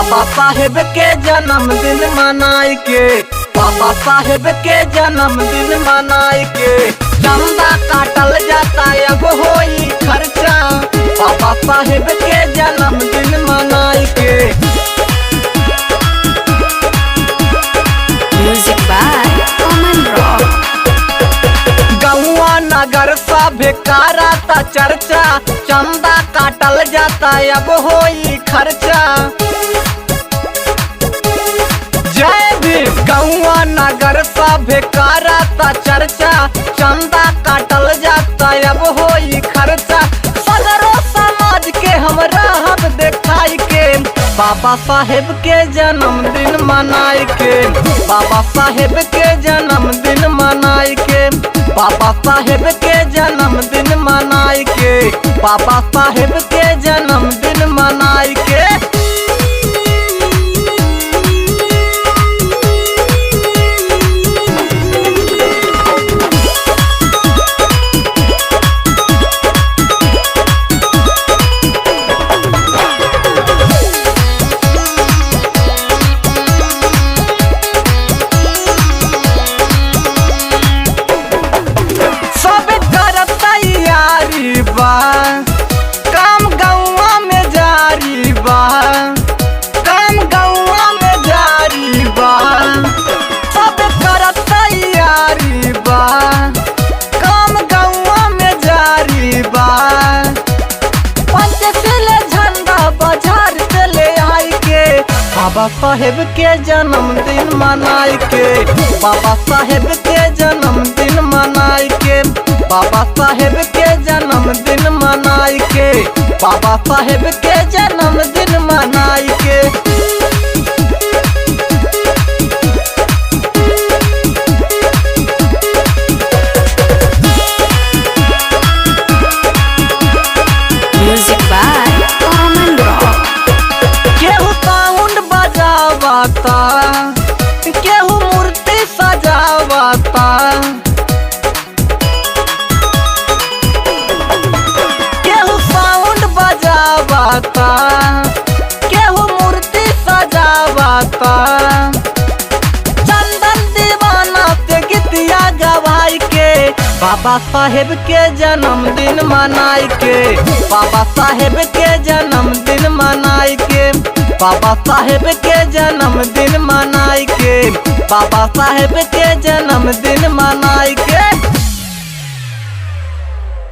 बाबा साहेब के जन्मदिन मनाई के, बाबा साहेब के जन्मदिन मनाई के। चंदा काटल जाता अब होई खर्चा, बाबा साहेब के जन्मदिन मनाई के। Music by Aman Rock. गौआ नगर सभे कराता चर्चा, चंदा काटल जाता अब होई खर्चा। जय भीम। गौआ नगर सभे कराता चर्चा, चंदा काटल जाता अब होई खर्चा। सगरो समाज के हमरा हब देखाई के, बाबा साहेब के जन्मदिन मनाई के, बाबा साहेब के जन्मदिन मनाई के, बाबा साहेब के जन्मदिन मनाई के, बाबा साहेब के जन्मदिन मनाई के। काम गौआ में जारी बा, काम गौआ में जारी बा। सब करत तैयारी बा, काम गौआ में जारी बा। पंचशील झंडा बाजार से ले आई के, बाबा साहेब के जन्मदिन मनाई के, बाबा साहेब के जन्मदिन मनाई के, बाबा साहेब के जन्मदिन मनाई के, बाबा साहेब के जन्मदिन मनाई के। Music by Aman Rock. केहू साउंड बजावता, केहू मूर्ति सजावता, केहू मूर्ति सजावता। चंदन दीवाना से गीतिया गवाई के, बाबा साहेब के जन्मदिन मनाई के, बाबा साहेब के जन्मदिन मनाई के, बाबा साहेब के जन्मदिन मनाई के, बाबा साहेब के जन्मदिन मनाई के।